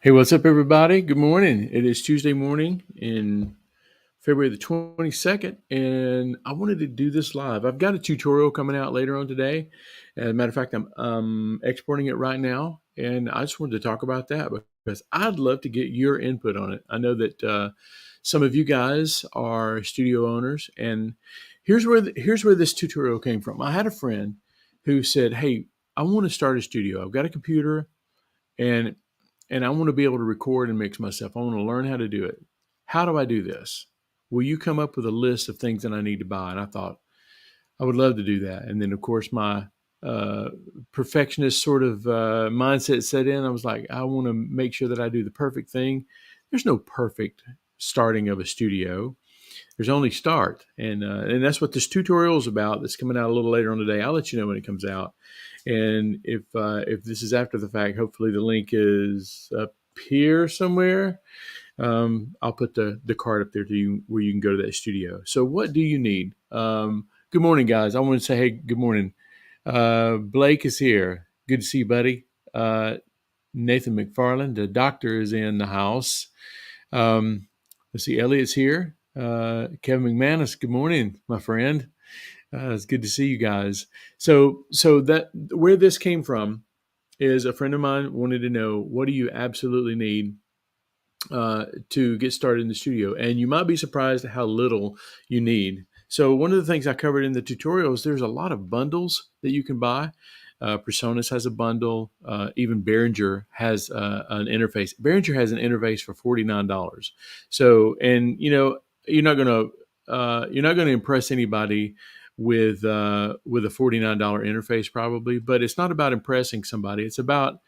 Hey, what's up, everybody? Good morning. It is Tuesday morning in February the 22nd, and I wanted to do this live. I've got a tutorial coming out later on today. As a matter of fact, I'm exporting it right now, and I just wanted to talk about that because I'd love to get your input on it. I know that some of you guys are studio owners, and here's where this tutorial came from. I had a friend who said, "Hey, I want to start a studio. I've got a computer, and I want to be able to record and mix myself. I want to learn how to do it. How do I do this? Will you come up with a list of things that I need to buy?" And I thought, I would love to do that. And then, of course, my uh, perfectionist sort of mindset set in. I was like, I want to make sure that I do the perfect thing. There's no perfect starting of a studio. There's only start, and that's what this tutorial is about. That's coming out a little later on today. I'll let you know when it comes out. And if this is after the fact, hopefully the link is up here somewhere. I'll put the card up there to you where you can go to that studio. So what do you need? Good morning, guys. I want to say, hey, good morning. Blake is here. Good to see you, buddy. Nathan McFarland, the doctor, is in the house. Let's see, Elliot's here. Kevin McManus, good morning, my friend. It's good to see you guys. So that where this came from is a friend of mine wanted to know, what do you absolutely need to get started in the studio? And you might be surprised at how little you need. So one of the things I covered in the tutorial is there's a lot of bundles that you can buy. Presonus has a bundle. Even Behringer has an interface. Behringer has an interface for $49. So, and you're not gonna impress anybody with a $49 interface probably, but it's not about impressing somebody. It's about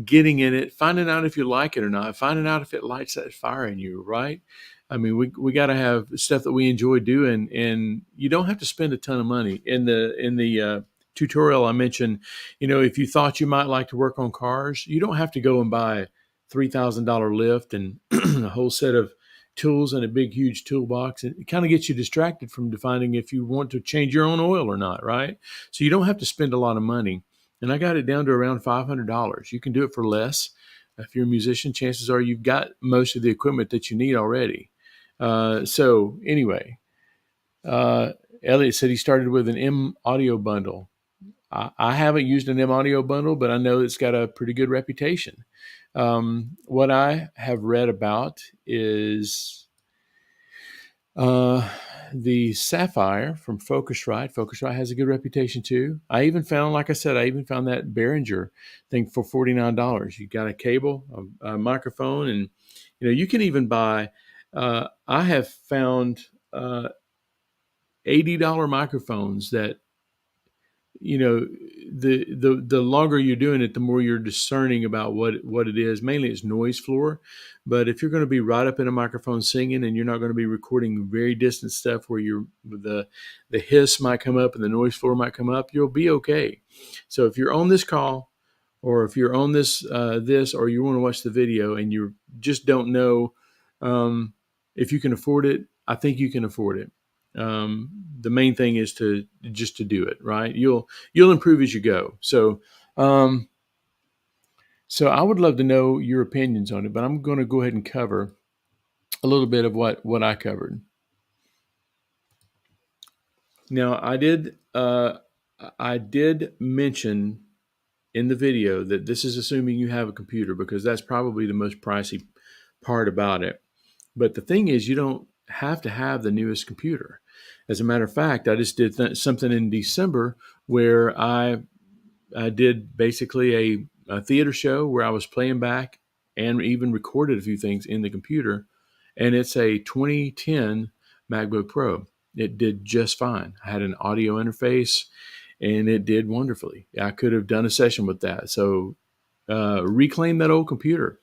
getting in it, finding out if you like it or not, finding out if it lights that fire in you, right? I mean, we got to have stuff that we enjoy doing, and you don't have to spend a ton of money. In the tutorial, I mentioned, if you thought you might like to work on cars, you don't have to go and buy a $3,000 lift and a whole set of tools and a big, huge toolbox. It kind of gets you distracted from defining if you want to change your own oil or not, right? So you don't have to spend a lot of money. And I got it down to around $500. You can do it for less. If you're a musician, chances are you've got most of the equipment that you need already. So anyway, uh, Elliot said he started with an M audio bundle. I haven't used an M audio bundle, but I know it's got a pretty good reputation. What I have read about is uh, the Sapphire from Focusrite. Focusrite has a good reputation too. I even found, like I said, I even found that Behringer thing for $49. You got a cable, a microphone, and you can even buy. I have found $80 microphones that the longer you're doing it, the more you're discerning about what it is. Mainly it's noise floor, but if you're going to be right up in a microphone singing, and you're not going to be recording very distant stuff where the hiss might come up and the noise floor might come up, you'll be okay. So if you're on this call, or if you're on this, or you want to watch the video and you just don't know um, if you can afford it, I think you can afford it. The main thing is to do it, right? You'll improve as you go. Um, so I would love to know your opinions on it, but I'm going to go ahead and cover a little bit of what I covered. Now I did mention in the video that this is assuming you have a computer, because that's probably the most pricey part about it. But the thing is, you don't have to have the newest computer. As a matter of fact, I just did something in December where I did basically a theater show where I was playing back and even recorded a few things in the computer. And it's a 2010 MacBook Pro. It did just fine. I had an audio interface and it did wonderfully. I could have done a session with that. So reclaim that old computer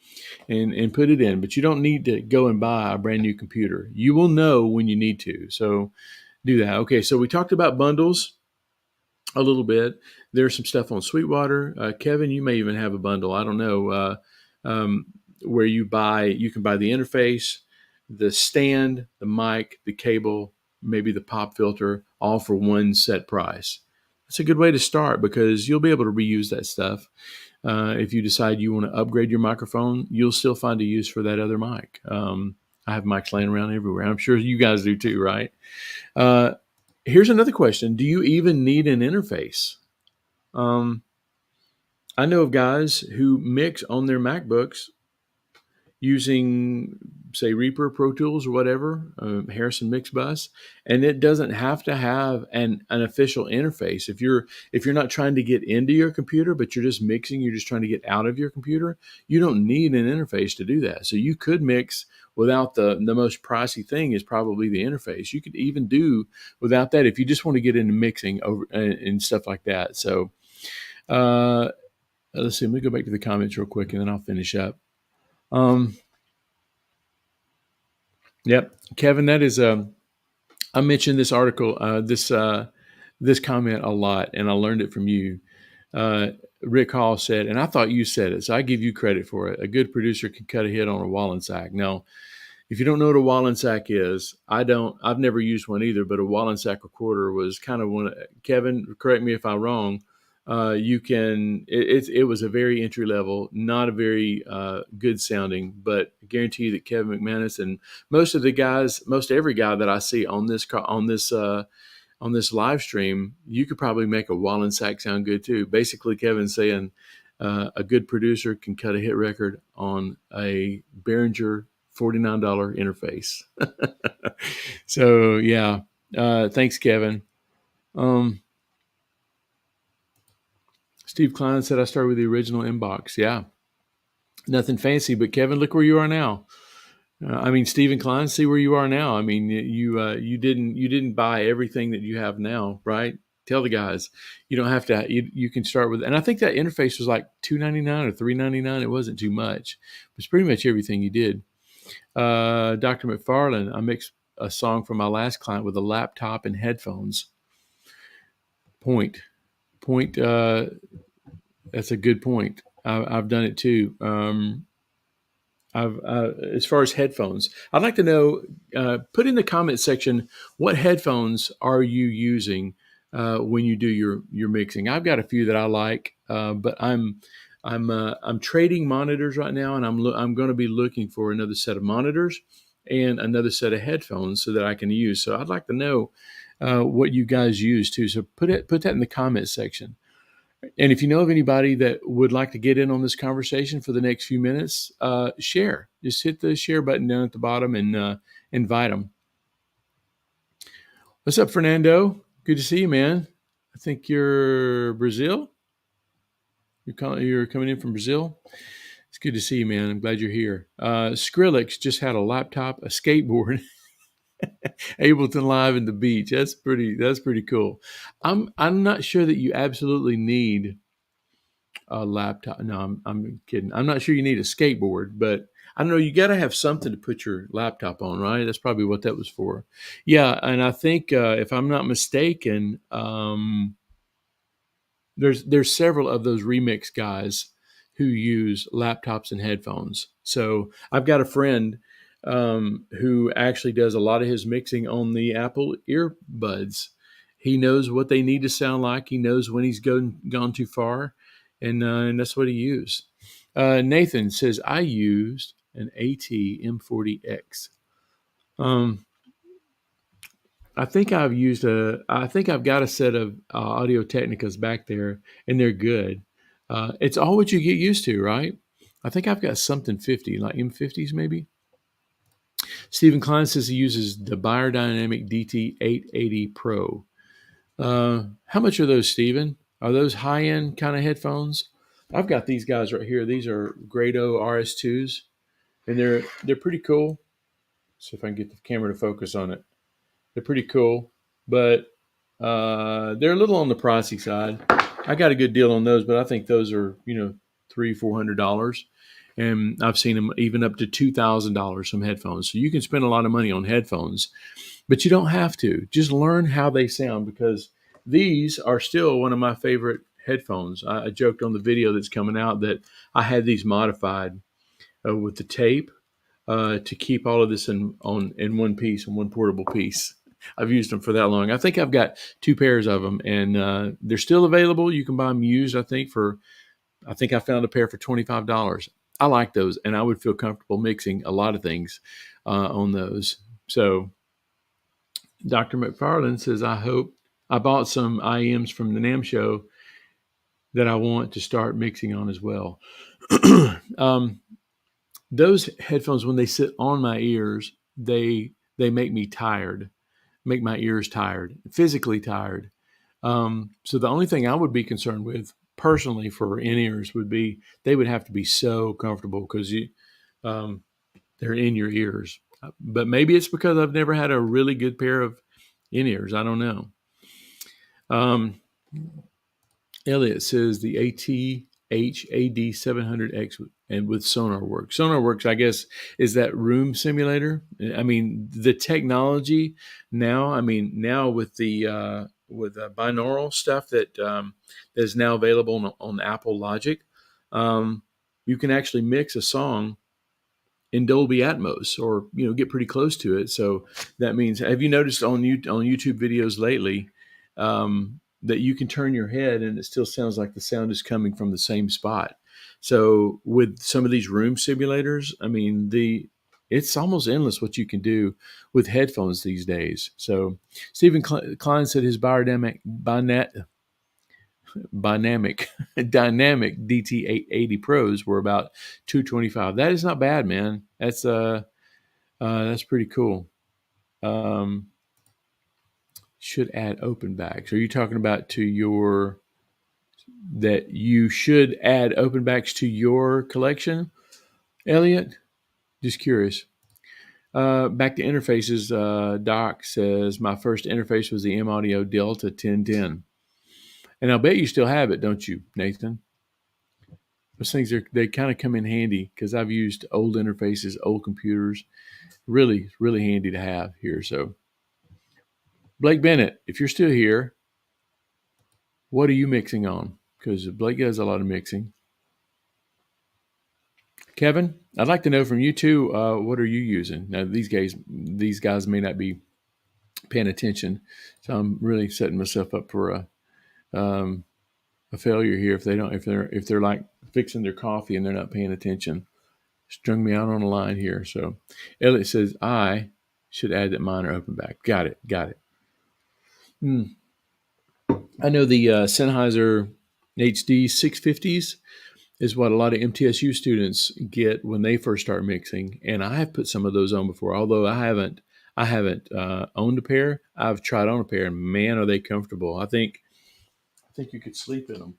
and put it in. But you don't need to go and buy a brand new computer. You will know when you need to. So do that. Okay, so we talked about bundles a little bit. There's some stuff on Sweetwater. Kevin, you may even have a bundle. I don't know, where you can buy the interface, the stand, the mic, the cable, maybe the pop filter, all for one set price. It's a good way to start because you'll be able to reuse that stuff. If you decide you want to upgrade your microphone, you'll still find a use for that other mic. I have mics laying around everywhere. I'm sure you guys do too, right? Here's another question. Do you even need an interface? I know of guys who mix on their MacBooks using, say, Reaper, Pro Tools, or whatever, Harrison Mixbus, and it doesn't have to have an official interface. If you're not trying to get into your computer, but you're just mixing, you're just trying to get out of your computer, you don't need an interface to do that. So you could mix without the most pricey thing is probably the interface. You could even do without that if you just want to get into mixing over and stuff like that. So let's see. Let me go back to the comments real quick, and then I'll finish up. Yep, Kevin, that is. I mentioned this article, this comment a lot, and I learned it from you. Rick Hall said, and I thought you said it, so I give you credit for it. A good producer can cut a hit on a Wallensack. Now, if you don't know what a Wallensack is, I don't. I've never used one either, but a Wallensack recorder was kind of one. Kevin, correct me if I'm wrong. You can. It was a very entry level, not a very good sounding, but I guarantee you that Kevin McManus and most every guy that I see on this live stream, you could probably make a Wallensack sound good too. Basically, Kevin's saying a good producer can cut a hit record on a Behringer $49 interface. So yeah, thanks, Kevin. Steve Klein said I started with the original inbox. Yeah, nothing fancy, but Kevin, look where you are now. Stephen Klein, see where you are now. I mean, you didn't buy everything that you have now, right? Tell the guys you don't have to. You can start with, and I think that interface was like $299 or $399. It wasn't too much. It was pretty much everything you did. Dr. McFarland, I mixed a song from my last client with a laptop and headphones. Point. That's a good point. I've done it too. As far as headphones, I'd like to know. Put in the comment section what headphones are you using when you do your mixing. I've got a few that I like, but I'm trading monitors right now, and I'm going to be looking for another set of monitors and another set of headphones so that I can use. So I'd like to know what you guys use too. So put that in the comment section. And if you know of anybody that would like to get in on this conversation for the next few minutes, share. Just hit the share button down at the bottom and invite them. What's up, Fernando? Good to see you, man. I think you're Brazil. You're coming in from Brazil. It's good to see you, man. I'm glad you're here. Skrillex just had a laptop, a skateboard, Ableton Live, and the beach. That's pretty cool. I'm not sure that you absolutely need a laptop. No, I'm kidding. I'm not sure you need a skateboard, but I don't know. You got to have something to put your laptop on, right? That's probably what that was for. Yeah, and I think if I'm not mistaken, there's several of those remix guys who use laptops and headphones. So I've got a friend who actually does a lot of his mixing on the Apple earbuds. He knows what they need to sound like. He knows when he's gone too far, and that's what he used. Nathan says, I used an AT M40X. I think I've got a set of Audio Technicas back there, and they're good. It's all what you get used to, right? I think I've got something 50, like M50s maybe. Stephen Klein says he uses the Beyerdynamic DT880 Pro. How much are those, Stephen? Are those high-end kind of headphones? I've got these guys right here. These are Grado RS2s, and they're pretty cool. See if I can get the camera to focus on it. They're pretty cool, but they're a little on the pricey side. I got a good deal on those, but I think those are $300-400, and I've seen them even up to $2,000 some headphones. So you can spend a lot of money on headphones, but you don't have to. Just learn how they sound, because these are still one of my favorite headphones. I joked on the video that's coming out that I had these modified with the tape to keep all of this in one piece, in one portable piece. I've used them for that long. I think I've got 2 pairs of them, and they're still available. You can buy them used, I think, for I think I found a pair for $25. I like those, and I would feel comfortable mixing a lot of things on those. So Dr. McFarland says, I hope I bought some IMs from the NAM show that I want to start mixing on as well. um, those headphones, when they sit on my ears, they make me tired, make my ears tired, physically tired. So the only thing I would be concerned with personally for in-ears would be they would have to be so comfortable because um, they're in your ears. But maybe it's because I've never had a really good pair of in-ears. I don't know. Elliot says the ATH-AD 700X and with SonarWorks. SonarWorks, I guess, is that room simulator. I mean, the technology now. I mean, now with the binaural stuff that is now available on Apple Logic, you can actually mix a song in Dolby Atmos, or get pretty close to it. So that means, have you noticed on YouTube videos lately that you can turn your head and it still sounds like the sound is coming from the same spot? So with some of these room simulators, I mean it's almost endless what you can do with headphones these days. So Stephen Klein said his dynamic DT880 Pros were about $225. That is not bad, man. That's pretty cool. Should add open backs. Are you talking about that you should add open backs to your collection, Elliot? Just curious. Back to interfaces. Doc says my first interface was the M Audio Delta 1010. And I'll bet you still have it, don't you, Nathan? Those things they kind of come in handy because I've used old interfaces, old computers. Really, really handy to have here. So, Blake Bennett, if you're still here, what are you mixing on? Because Blake does a lot of mixing. Kevin, I'd like to know from you too. What are you using? Now, these guys may not be paying attention, so I'm really setting myself up for a failure here if they're like fixing their coffee and they're not paying attention. Strung me out on a line here. So Elliot says I should add that mine are open back. Got it. I know the Sennheiser HD 650s is what a lot of MTSU students get when they first start mixing, and I have put some of those on before. Although I haven't owned a pair. I've tried on a pair, and man, are they comfortable! I think you could sleep in them.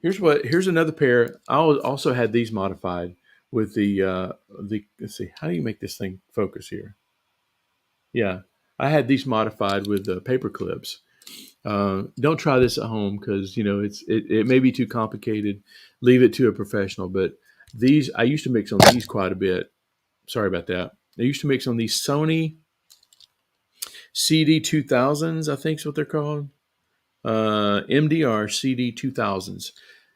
Here's another pair. I also had these modified with the let's see, how do you make this thing focus here? Yeah, I had these modified with the paper clips. Don't try this at home because it may be too complicated. Leave it to a professional. But these I used to mix on these quite a bit. Sorry about that. I used to mix on these Sony CD2000s. I think is what they're called. MDR CD2000s.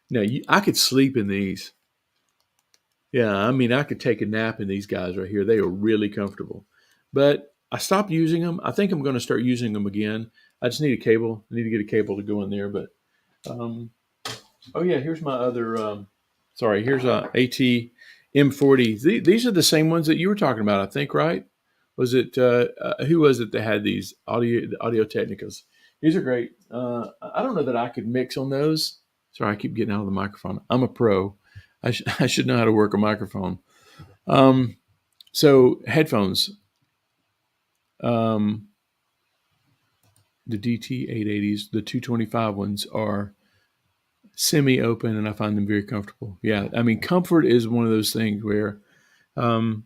Now I could sleep in these. Yeah, I mean I could take a nap in these guys right here. They are really comfortable. But I stopped using them. I think I'm going to start using them again. I just need a cable. I need to get a cable to go in there. But oh yeah, here's my other. Here's a AT M40. These are the same ones that you were talking about, I think, right? Was it who was it that had these Audio Technicas? These are great. I don't know that I could mix on those. Sorry, I keep getting out of the microphone. I'm a pro. I should know how to work a microphone. So headphones. The DT880s, the 225 ones are semi-open, and I find them very comfortable. Yeah, I mean, comfort is one of those things where they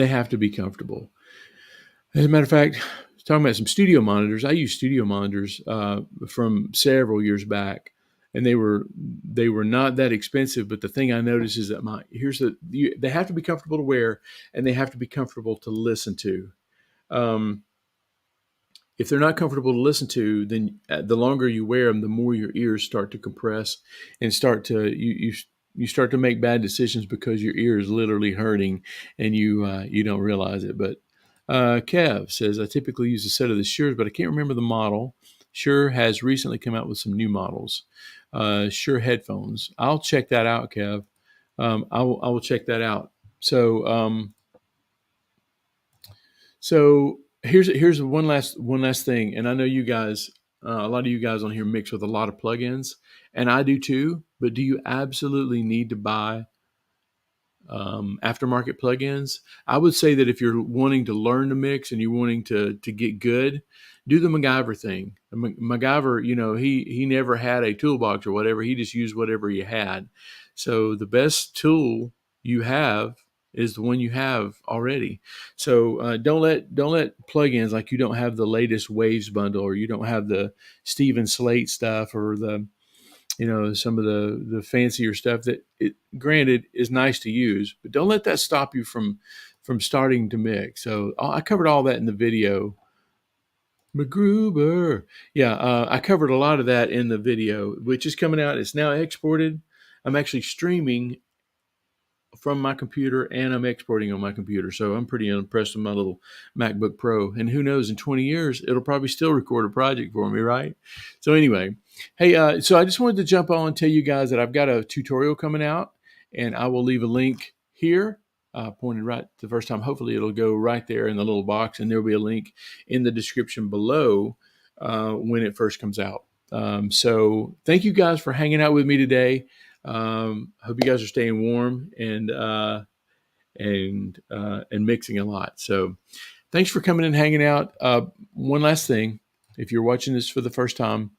have to be comfortable. As a matter of fact, talking about some studio monitors, I use studio monitors from several years back, and they were not that expensive. But the thing I noticed is that they have to be comfortable to wear, and they have to be comfortable to listen to. If they're not comfortable to listen to, then the longer you wear them, the more your ears start to compress and you start to make bad decisions because your ear is literally hurting and you don't realize it. But Kev says, I typically use a set of the Shure, but I can't remember the model. Shure has recently come out with some new models. Shure headphones. I'll check that out, Kev. I will check that out. So here's one last thing, and I know you guys, a lot of you guys on here mix with a lot of plugins, and I do too. But do you absolutely need to buy aftermarket plugins? I would say that if you're wanting to learn to mix and you're wanting to get good, do the MacGyver thing. MacGyver, he never had a toolbox or whatever. He just used whatever he had. So the best tool you have is the one you have already. So don't let plugins, like you don't have the latest Waves bundle, or you don't have the Steven Slate stuff, or the some of the fancier stuff that, granted, is nice to use, but don't let that stop you from starting to mix. So I covered all that in the video. MacGruber. Yeah, I covered a lot of that in the video, which is coming out. It's now exported. I'm actually streaming from my computer, and I'm exporting on my computer. So I'm pretty impressed with my little MacBook Pro. And who knows, in 20 years, it'll probably still record a project for me, right? So anyway, hey, so I just wanted to jump on and tell you guys that I've got a tutorial coming out, and I will leave a link here, pointed right the first time. Hopefully it'll go right there in the little box, and there'll be a link in the description below when it first comes out. So thank you guys for hanging out with me today. Hope you guys are staying warm and mixing a lot. So thanks for coming and hanging out. One last thing, if you're watching this for the first time,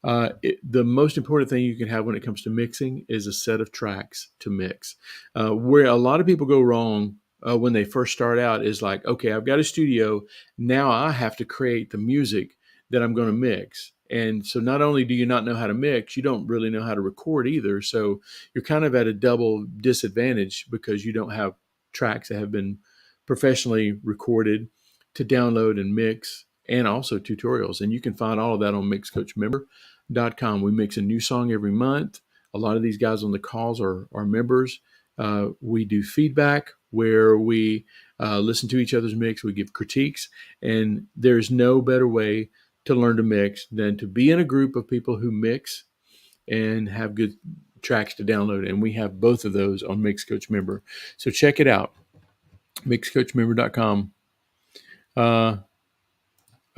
the most important thing you can have when it comes to mixing is a set of tracks to mix. Where a lot of people go wrong when they first start out is like, okay, I've got a studio. Now I have to create the music that I'm going to mix. And so not only do you not know how to mix, you don't really know how to record either. So you're kind of at a double disadvantage because you don't have tracks that have been professionally recorded to download and mix, and also tutorials. And you can find all of that on mixcoachmember.com. We mix a new song every month. A lot of these guys on the calls are members. We do feedback where we listen to each other's mix. We give critiques, and there's no better way to learn to mix than to be in a group of people who mix and have good tracks to download. And we have both of those on Mixcoach Member. So check it out, mixcoachmember.com. Oh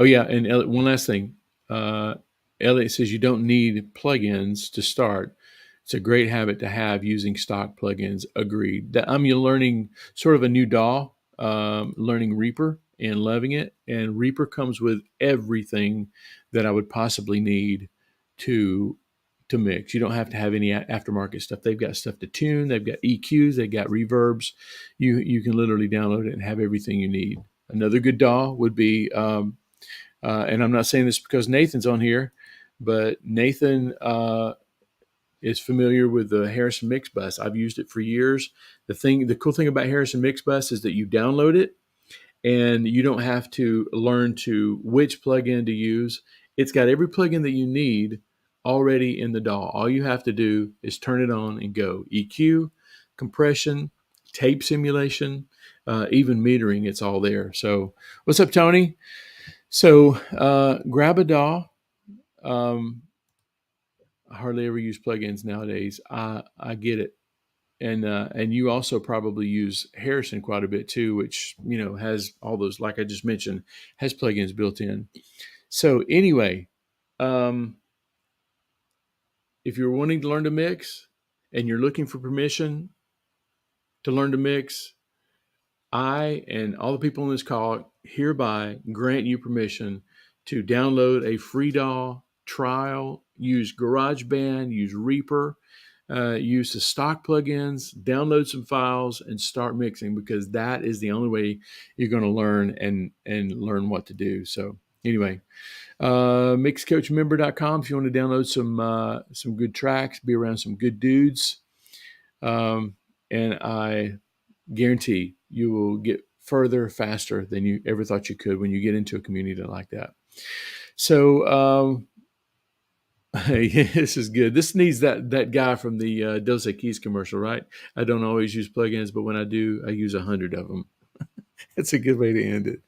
yeah, and one last thing. Elliot says you don't need plugins to start. It's a great habit to have using stock plugins. Agreed. I'm learning sort of a new DAW, learning Reaper and loving it. And Reaper comes with everything that I would possibly need to mix. You don't have to have any aftermarket stuff. They've got stuff to tune. They've got EQs. They've got reverbs. You can literally download it and have everything you need. Another good DAW would be, and I'm not saying this because Nathan's on here, but Nathan is familiar with the Harrison Mixbus. I've used it for years. The cool thing about Harrison Mixbus is that you download it and you don't have to learn which plugin to use. It's got every plugin that you need already in the DAW. All you have to do is turn it on and go. EQ, compression, tape simulation, even metering, it's all there. So what's up, Tony? So grab a DAW. I hardly ever use plugins nowadays. I get it. And you also probably use Harrison quite a bit too, which, has all those, like I just mentioned, has plugins built in. So anyway, if you're wanting to learn to mix and you're looking for permission to learn to mix, I and all the people on this call hereby grant you permission to download a free DAW trial, use GarageBand, use Reaper, use the stock plugins, download some files, and start mixing, because that is the only way you're going to learn and learn what to do. So anyway, mixcoachmember.com if you want to download some good tracks, be around some good dudes, and I guarantee you will get further faster than you ever thought you could when you get into a community like that. So this is good. This needs that guy from the Dos Equis commercial, right? I don't always use plugins, but when I do, I use 100 of them. That's a good way to end it.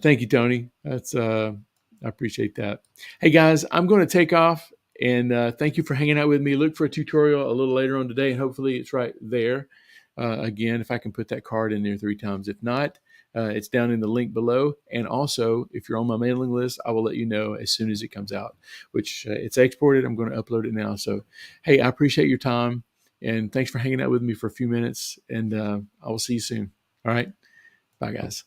Thank you, Tony. I appreciate that. Hey guys, I'm going to take off. And thank you for hanging out with me. Look for a tutorial a little later on today, and hopefully it's right there. Again, if I can put that card in there 3 times. If not, it's down in the link below. And also, if you're on my mailing list, I will let you know as soon as it comes out, which it's exported. I'm going to upload it now. So, hey, I appreciate your time. And thanks for hanging out with me for a few minutes. And I will see you soon. All right. Bye, guys.